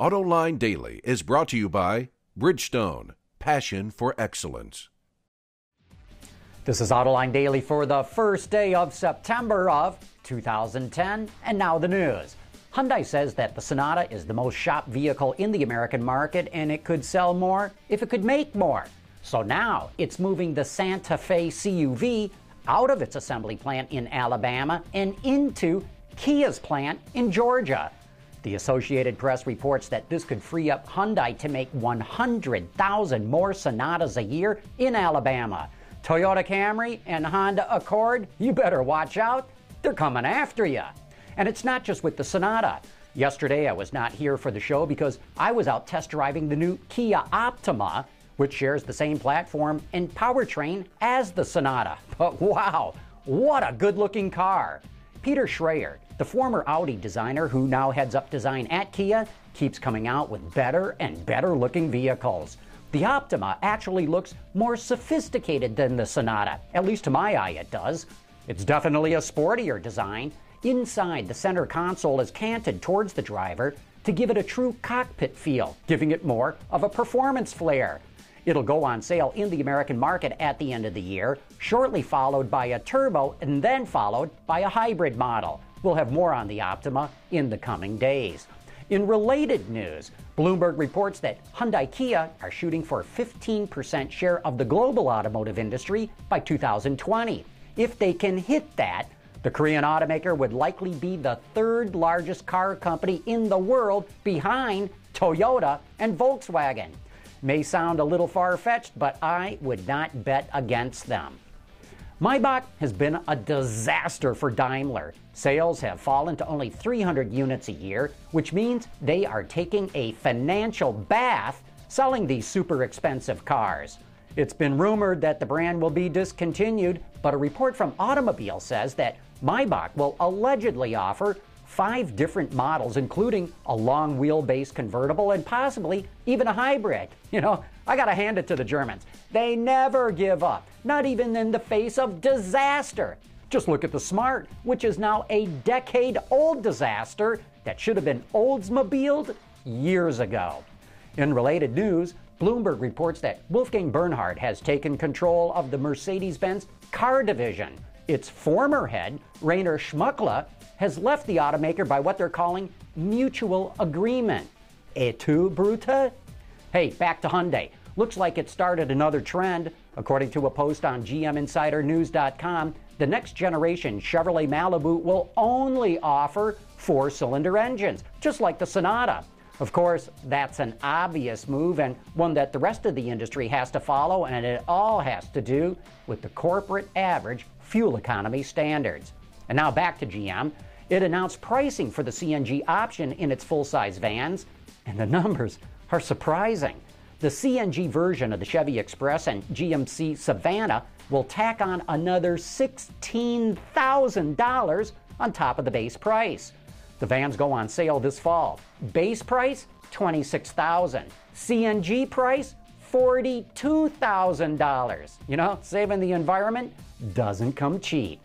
Autoline Daily is brought to you by Bridgestone, passion for excellence. This is Autoline Daily for the first day of September of 2010, and now the news. Hyundai says that the Sonata is the most shopped vehicle in the American market, and it could sell more if it could make more. So now it's moving the Santa Fe CUV out of its assembly plant in Alabama and into Kia's plant in Georgia. The Associated Press reports that this could free up Hyundai to make 100,000 more Sonatas a year in Alabama. Toyota Camry and Honda Accord, you better watch out. They're coming after you. And it's not just with the Sonata. Yesterday I was not here for the show because I was out test driving the new Kia Optima, which shares the same platform and powertrain as the Sonata. But wow, what a good-looking car. Peter Schreier, the former Audi designer who now heads up design at Kia, keeps coming out with better and better looking vehicles. The Optima actually looks more sophisticated than the Sonata, at least to my eye it does. It's definitely a sportier design. Inside, the center console is canted towards the driver to give it a true cockpit feel, giving it more of a performance flair. It'll go on sale in the American market at the end of the year, shortly followed by a turbo and then followed by a hybrid model. We'll have more on the Optima in the coming days. In related news, Bloomberg reports that Hyundai Kia are shooting for a 15% share of the global automotive industry by 2020. If they can hit that, the Korean automaker would likely be the third largest car company in the world behind Toyota and Volkswagen. May sound a little far-fetched, but I would not bet against them. Maybach has been a disaster for Daimler. Sales have fallen to only 300 units a year, which means they are taking a financial bath selling these super expensive cars. It's been rumored that the brand will be discontinued, but a report from Automobile says that Maybach will allegedly offer 5 different models, including a long wheelbase convertible and possibly even a hybrid. You know, I gotta hand it to the Germans. They never give up, not even in the face of disaster. Just look at the Smart, which is now a decade-old disaster that should have been Oldsmobiled years ago. In related news, Bloomberg reports that Wolfgang Bernhard has taken control of the Mercedes-Benz car division. Its former head, Rainer Schmuckle, has left the automaker by what they're calling mutual agreement. Et tu, Brute? Hey, back to Hyundai. Looks like it started another trend. According to a post on GMinsidernews.com, the next generation Chevrolet Malibu will only offer 4-cylinder engines, just like the Sonata. Of course, that's an obvious move and one that the rest of the industry has to follow, and it all has to do with the corporate average fuel economy standards. And now back to GM. It announced pricing for the CNG option in its full-size vans, and the numbers are surprising. The CNG version of the Chevy Express and GMC Savana will tack on another $16,000 on top of the base price. The vans go on sale this fall. Base price, $26,000. CNG price, $42,000. You know, saving the environment doesn't come cheap.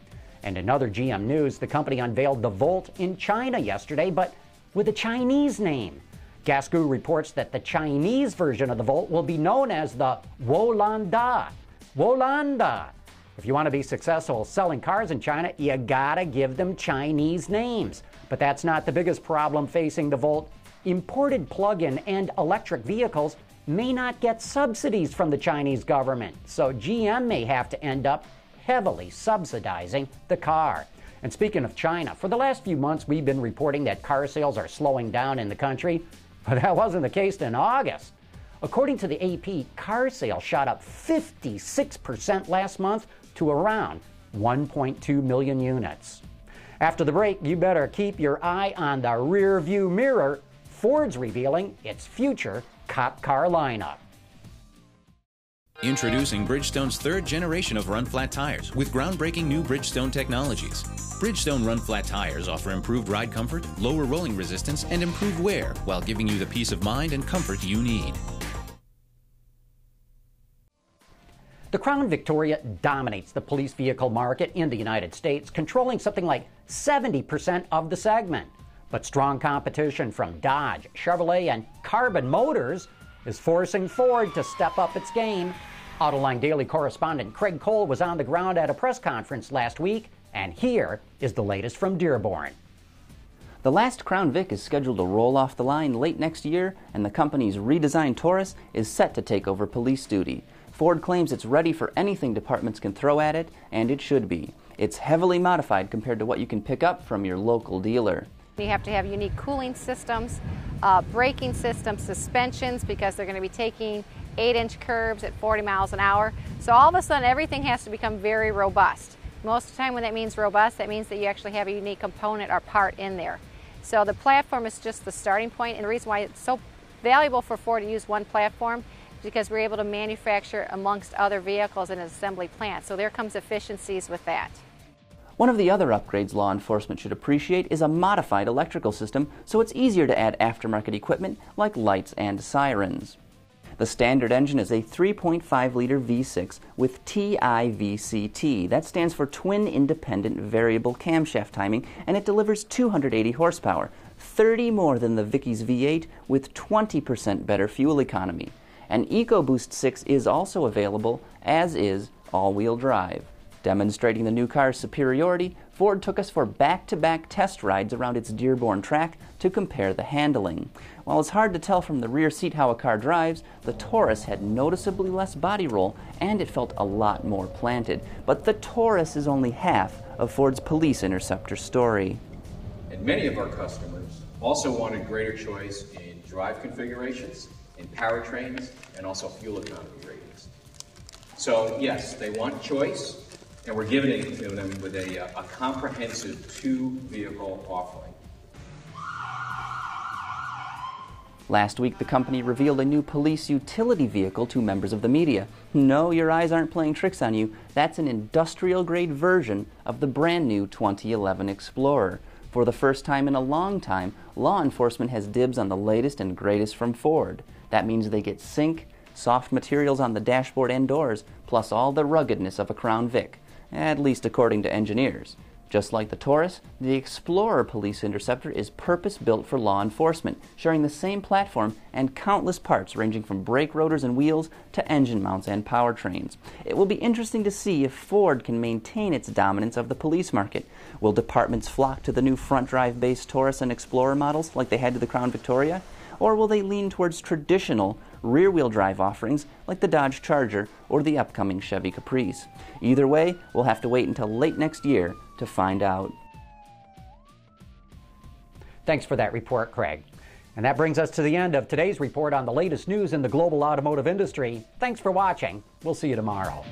And in other GM news, the company unveiled the Volt in China yesterday, but with a Chinese name. Gasgoo reports that the Chinese version of the Volt will be known as the Wolanda. Wolanda. If you want to be successful selling cars in China, you gotta give them Chinese names. But that's not the biggest problem facing the Volt. Imported plug-in and electric vehicles may not get subsidies from the Chinese government, so GM may have to end up heavily subsidizing the car. And speaking of China, for the last few months we've been reporting that car sales are slowing down in the country, but that wasn't the case in August. According to the AP, car sales shot up 56% last month to around 1.2 million units. After the break, you better keep your eye on the rear view mirror. Ford's revealing its future cop car lineup. Introducing Bridgestone's third generation of run-flat tires with groundbreaking new Bridgestone technologies. Bridgestone run-flat tires offer improved ride comfort, lower rolling resistance, and improved wear while giving you the peace of mind and comfort you need. The Crown Victoria dominates the police vehicle market in the United States, controlling something like 70% of the segment. But strong competition from Dodge, Chevrolet, and Carbon Motors is forcing Ford to step up its game. Autoline Daily correspondent Craig Cole was on the ground at a press conference last week, and here is the latest from Dearborn. The last Crown Vic is scheduled to roll off the line late next year, and the company's redesigned Taurus is set to take over police duty. Ford claims it's ready for anything departments can throw at it, and it should be. It's heavily modified compared to what you can pick up from your local dealer. You have to have unique cooling systems, braking systems, suspensions, because they're going to be taking 8-inch curves at 40 miles an hour. So all of a sudden everything has to become very robust. Most of the time when that means robust, that means that you actually have a unique component or part in there. So the platform is just the starting point, and the reason why it's so valuable for Ford to use one platform is because we're able to manufacture amongst other vehicles in an assembly plant. So there comes efficiencies with that. One of the other upgrades law enforcement should appreciate is a modified electrical system, so it's easier to add aftermarket equipment like lights and sirens. The standard engine is a 3.5-liter V6 with TIVCT. That stands for Twin Independent Variable Camshaft Timing, and it delivers 280 horsepower, 30 more than the Vicky's V8 with 20% better fuel economy. An EcoBoost 6 is also available, as is all-wheel drive. Demonstrating the new car's superiority, Ford took us for back-to-back test rides around its Dearborn track to compare the handling. While it's hard to tell from the rear seat how a car drives, the Taurus had noticeably less body roll and it felt a lot more planted. But the Taurus is only half of Ford's police Interceptor story. And many of our customers also wanted greater choice in drive configurations, in powertrains, and also fuel economy ratings. So yes, they want choice, and we're giving it to them with a comprehensive two-vehicle offering. Last week, the company revealed a new police utility vehicle to members of the media. No, your eyes aren't playing tricks on you. That's an industrial-grade version of the brand-new 2011 Explorer. For the first time in a long time, law enforcement has dibs on the latest and greatest from Ford. That means they get sync, soft materials on the dashboard and doors, plus all the ruggedness of a Crown Vic. At least according to engineers. Just like the Taurus, the Explorer Police Interceptor is purpose-built for law enforcement, sharing the same platform and countless parts ranging from brake rotors and wheels to engine mounts and powertrains. It will be interesting to see if Ford can maintain its dominance of the police market. Will departments flock to the new front-drive-based Taurus and Explorer models like they had to the Crown Victoria? Or will they lean towards traditional rear-wheel drive offerings like the Dodge Charger or the upcoming Chevy Caprice? Either way, we'll have to wait until late next year to find out. Thanks for that report, Craig. And that brings us to the end of today's report on the latest news in the global automotive industry. Thanks for watching. We'll see you tomorrow.